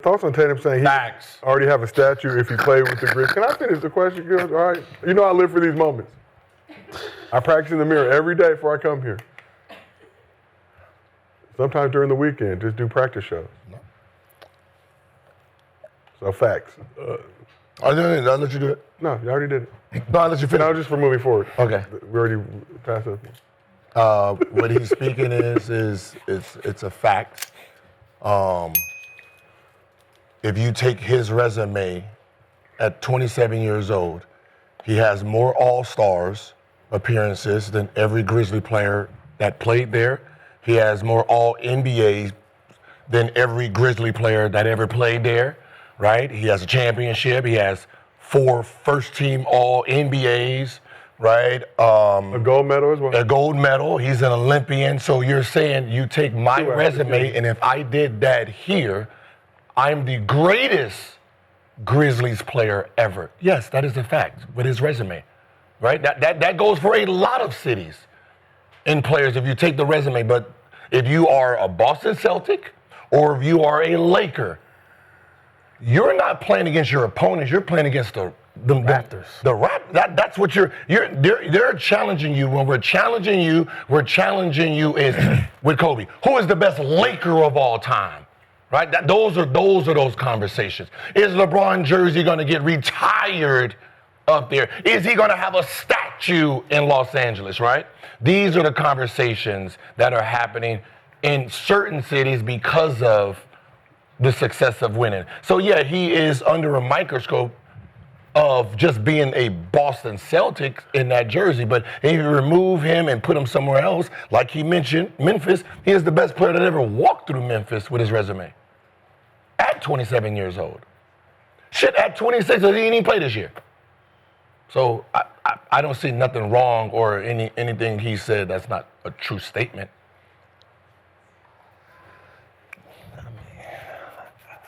thoughts on Tatum saying he already have a statue if he played with the Grizzlies? Can I finish the question, Gilbert? All right. You know I live for these moments. I practice in the mirror every day before I come here. Sometimes during the weekend, just do practice shows. So facts. I'll let you do it. No, you already did it. No, I'll let you finish. No, just for moving forward. Okay. We already passed that. What he's speaking is it's a fact. If you take his resume at 27 years old, he has more All-Stars appearances than every Grizzly player that played there. He has more All-NBAs than every Grizzly player that ever played there, right? He has a championship. He has 4 first-team All-NBAs, right? A gold medal as well. A gold medal. He's an Olympian. So you're saying you take my resume, and if I did that here, I'm the greatest Grizzlies player ever. Yes, that is a fact with his resume, right? That goes for a lot of cities and players if you take the resume. But if you are a Boston Celtic or if you are a Laker, you're not playing against your opponents. You're playing against the Raptors. That's what they're challenging you. When we're challenging you is with Kobe. Who is the best Laker of all time? Right? Those are those conversations. Is LeBron jersey going to get retired up there? Is he going to have a statue in Los Angeles, right? These are the conversations that are happening in certain cities because of the success of winning. So yeah, he is under a microscope of just being a Boston Celtic in that jersey. But if you remove him and put him somewhere else, like he mentioned, Memphis, he is the best player that ever walked through Memphis with his resume. At 27 years old. Shit, at 26, he didn't even play this year. So I don't see nothing wrong or anything he said that's not a true statement.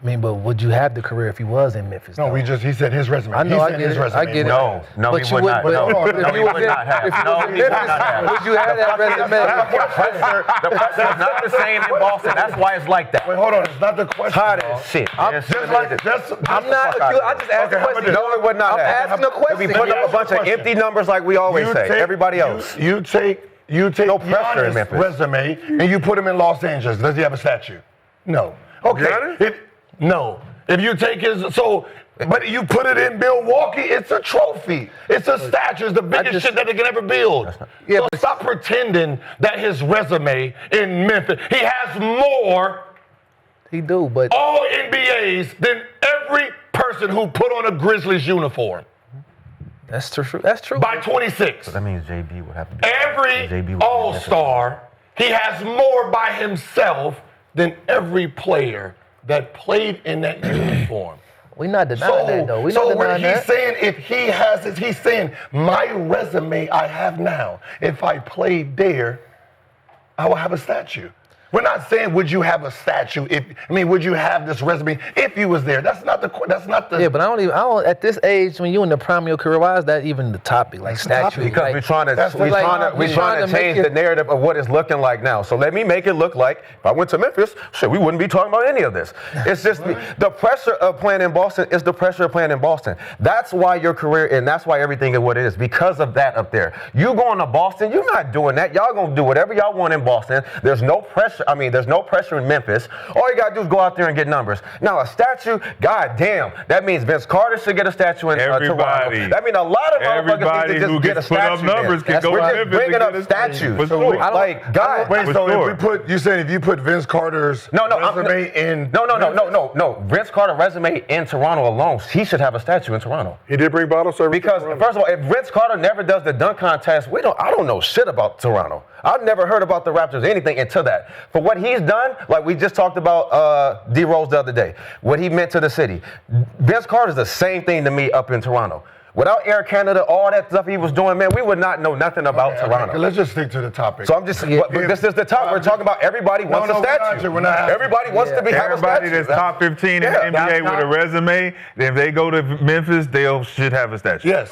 I mean, but would you have the career if he was in Memphis? No, though? he said his resume. I know, I get it. I get it. No, But he would not. No, he would not have. No, he would not have. Would you have that resume? The pressure is not the same in Boston. That's why it's like that. Wait, hold on. It's not the question. Hot as shit. I'm not I just asked the question. No, it would not I'm have. asking a question. We put up a bunch of empty numbers like we always say. Everybody else. You take no pressure in Giannis' Memphis. resume and you put him in Los Angeles. Does he have a statue? No. Okay. No. If you take but you put it in Milwaukee, it's a trophy. It's a statue. It's the biggest shit that they can ever build. Yeah, so stop pretending that his resume in Memphis, he has more He do, but All NBAs than every person who put on a Grizzlies uniform. that's true. That's true. By 26. So that means JB would have to be. Every All-Star, he has more by himself than every player that played in that uniform. We're not denying that, though. We're not denying that. He's saying if he has it, he's saying my resume I have now, if I played there, I will have a statue. We're not saying would you have a statue would you have this resume if you was there? That's not the. Yeah, but I don't. At this age, when you're in the prime of your career, why is that even the topic? Like statue? Because we're trying to change the narrative of what it's looking like now. So let me make it look like if I went to Memphis, shit, we wouldn't be talking about any of this. It's just the pressure of playing in Boston is the pressure of playing in Boston. That's why your career and that's why everything is what it is because of that up there. You going to Boston, you're not doing that. Y'all gonna do whatever y'all want in Boston. There's no pressure. There's no pressure in Memphis. All you gotta do is go out there and get numbers. Now a statue, goddamn, that means Vince Carter should get a statue in Toronto. That means a lot of motherfuckers need to just get a statue. Numbers can go We're to just Memphis bringing and up get a statues. statue. Like, God. Wait, so you saying if you put Vince Carter's resume in No. Vince Carter resume in Toronto alone, he should have a statue in Toronto. He did bring bottle service. Because first of all, if Vince Carter never does the dunk contest, I don't know shit about Toronto. I've never heard about the Raptors, anything until that. For what he's done, like we just talked about D Rose the other day, what he meant to the city. Vince Carter's the same thing to me up in Toronto. Without Air Canada, all that stuff he was doing, man, we would not know nothing about Toronto. Okay, let's just stick to the topic. So I'm just, but this is the topic. We're talking about everybody wants a statue. Everybody wants to have a statue. Everybody that's top 15 in the NBA with a resume, if they go to Memphis, they should have a statue. Yes.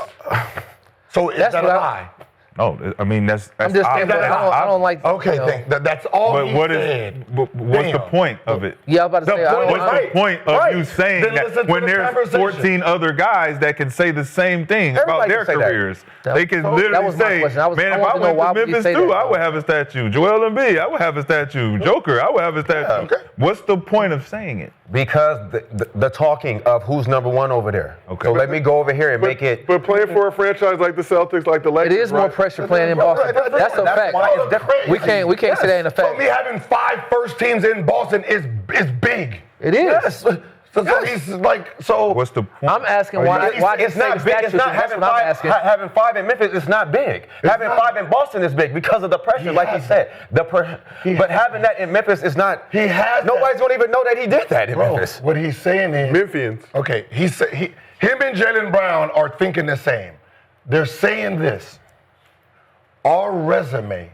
So is that a lie? No, I mean that's I'm just saying, but I don't like. Okay, that's all But he what said. is? But what's the point of it? Yeah, I was about to say. What's the point of you saying that when there's 14 other guys that can say the same thing about their careers? They can literally say, "Man, if I went to Memphis too, I would have a statue. Joel Embiid, I would have a statue. Joker, I would have a statue." Okay. What's the point of saying it? Because the talking of who's number one over there. Okay. So let me go over here and make it. But playing for a franchise like the Celtics, like the Lakers, It is more pressure playing in Boston. That's a fact. why it's different. We can't say that in a fact. So me having 5 first teams in Boston is big. It is. Yes. So he's like, so. What's the point? I'm asking why It's not big. It's not having five in Memphis. It's not big. Having 5 in Boston is big because of the pressure, like he said. But having that in Memphis is not. He has. Nobody's gonna even know that he did that in Memphis. What he's saying is Memphians. Okay, him and Jaylen Brown are thinking the same. They're saying this. Our resume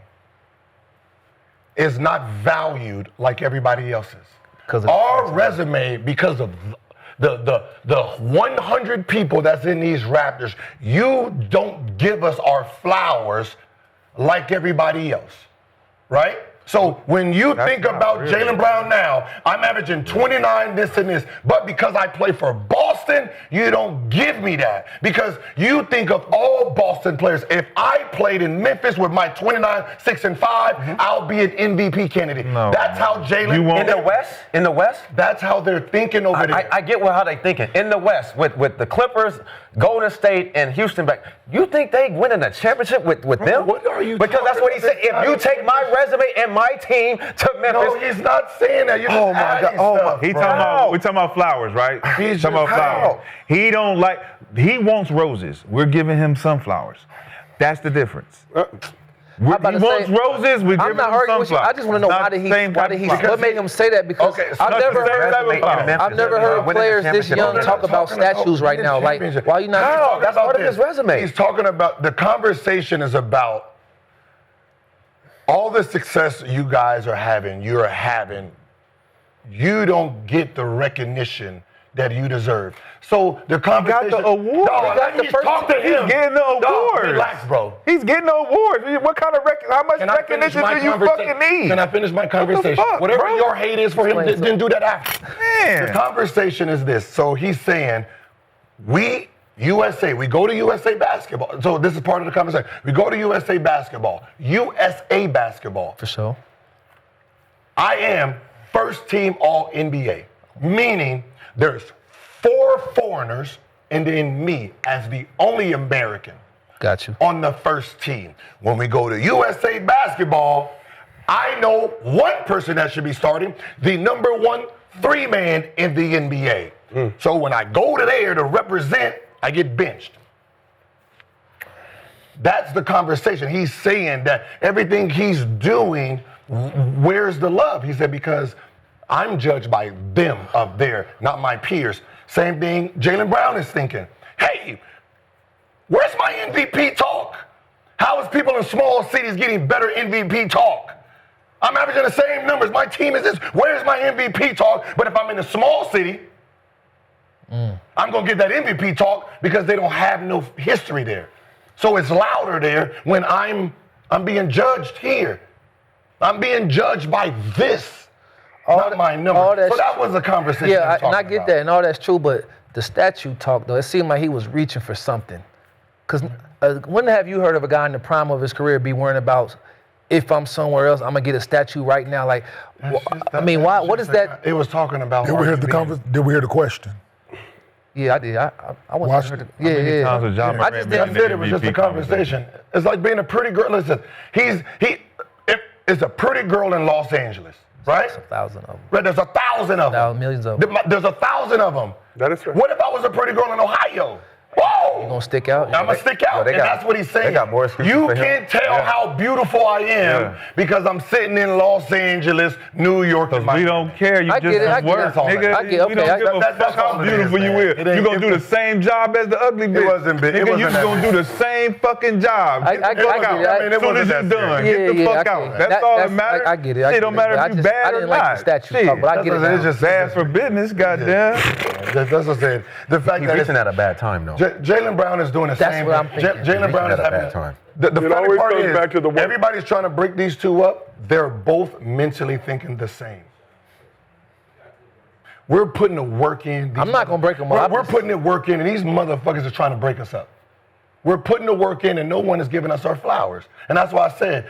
is not valued like everybody else's. Our resume, because of the 100 people that's in these Raptors, you don't give us our flowers like everybody else, right? So when you think about Jaylen Brown now, I'm averaging 29, this and this, but because I play for Boston, you don't give me that. Because you think of all Boston players. If I played in Memphis with my 29, 6 and 5, I'll be an MVP candidate. No, that's how Jaylen. In the West? That's how they're thinking over there. I get how they're thinking. In the West, with the Clippers, Golden State, and Houston back, you think they winning a championship with them? What are you Because that's what he said. If you take my resume and my team to Memphis. No, he's not saying that. You're Oh my God. We talking about flowers, right? He's talking about flowers. He don't like. He wants roses. We're giving him sunflowers. That's the difference. He wants roses. We're giving him sunflowers. I just want to know why did he what made him say that? Because I've never heard players this young talk about statues right now. Like, why you not? That's part of his resume. He's talking about, the conversation is about all the success you guys are having, you don't get the recognition that you deserve. So the conversation. Got the award. Talk to him. He's getting the award. Relax, bro. He's getting the award. What kind of how much recognition do you fucking need? Can I finish my conversation? Fuck, Whatever bro? your hate is for him, then do that after. Man. The conversation is this. So he's saying, we go to USA basketball. So this is part of the conversation. We go to USA basketball. For sure. I am first team all NBA, meaning there's 4 foreigners and then me as the only American. Got you. On the first team. When we go to USA basketball, I know one person that should be starting, the number 1 3-man in the NBA. So when I go to there to represent, I get benched. That's the conversation. He's saying that everything he's doing, where's the love? He said, because I'm judged by them up there, not my peers. Same thing Jaylen Brown is thinking. Hey, where's my MVP talk? How is people in small cities getting better MVP talk? I'm averaging the same numbers. My team is this. Where's my MVP talk? But if I'm in a small city, I'm going to get that MVP talk because they don't have no history there. So it's louder there when I'm being judged here. I'm being judged by this, not my number. So that was a conversation. Yeah, and I get that, and all that's true, but the statue talk, though, it seemed like he was reaching for something. Because when have you heard of a guy in the prime of his career be worrying about, if I'm somewhere else, I'm going to get a statue right now? Like, I mean, why? What is that? It was talking about. Did we hear the question? Yeah, I did. I wasn't. I just didn't say it was just a conversation. It's like being a pretty girl. Listen, it's a pretty girl in Los Angeles, right? There's 1,000 of them. Right, there's 1,000 of them. Millions of them. There's 1,000 of them. That is right. What if I was a pretty girl in Ohio? Whoa! You gonna stick out? I'm gonna stick out, and that's what he's saying. They got more excuses You for him. can't tell how beautiful I am because I'm sitting in Los Angeles, New York. Because we don't care. You I just get it, I get work, it. nigga. I get it. We don't give a That's fuck how all it is, beautiful you man. is. It ain't- You gonna do the same job as the ugly bitch. It wasn't big. It Nigga, wasn't you that gonna do the same fucking job. I Get the get fuck it. out. I mean, it As soon as wasn't you that done, serious. get the fuck I out. get it. That's all that matters. I get it. It don't matter if you bad I or didn't like the not. statue talk, but I get it. It's just Bad for business, goddamn. That's what I'm saying. The fact He's that reaching at a bad time, though. Jaylen Brown is doing the same. That's what I'm thinking. Jaylen Brown is Had a having bad time. The funny always part goes is back to the work. everybody's trying to break these two up. They're both mentally thinking the same. We're putting the work in. I'm not gonna break them up. We're putting the work in, and these motherfuckers are trying to break us up. We're putting the work in, and no one is giving us our flowers. And that's why I said,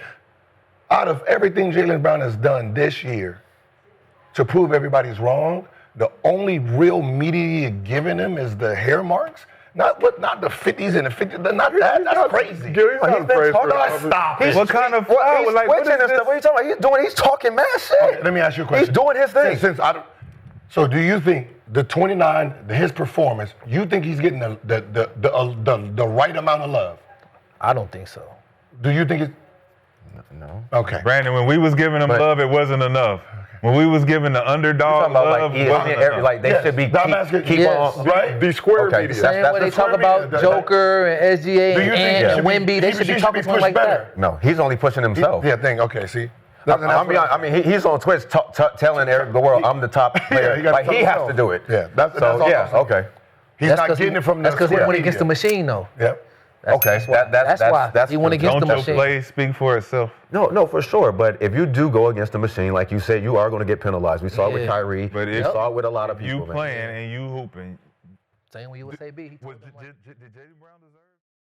out of everything Jaylen Brown has done this year to prove everybody's wrong, the only real media giving him is the hair marks. Not the 50s and the 50s. Not that. That's crazy. Gil, he's not praised for that. Stop. He's What kind of He's flower? Like, what switching is and stuff. What are you talking about? He's talking mad shit. Okay, let me ask you a question. He's doing his thing. So do you think the 29, his performance, you think he's getting the right amount of love? I don't think so. Do you think it's... No. Okay. Brandon, when we was giving them love, it wasn't enough. When we was giving the underdog love, they should be keep on right. The square Okay, media. Same way they talk about Joker and SGA and Wemby, they should be talking something like that. No, he's only pushing himself. Okay, see. I mean, he's on Twitch telling the world, I'm the top player. He has to do it. Yeah, that's all. Okay. He's not getting it from the That's because he square went against the media. machine, though. Yep. Okay, That's why he went against the don't your machine. play speak for itself? No, for sure. But if you do go against the machine, like you said, you are going to get penalized. We saw it with Kyrie. But we saw it with a lot of people. You playing and you hooping. Same way you would say B. Did Jaylen Brown deserve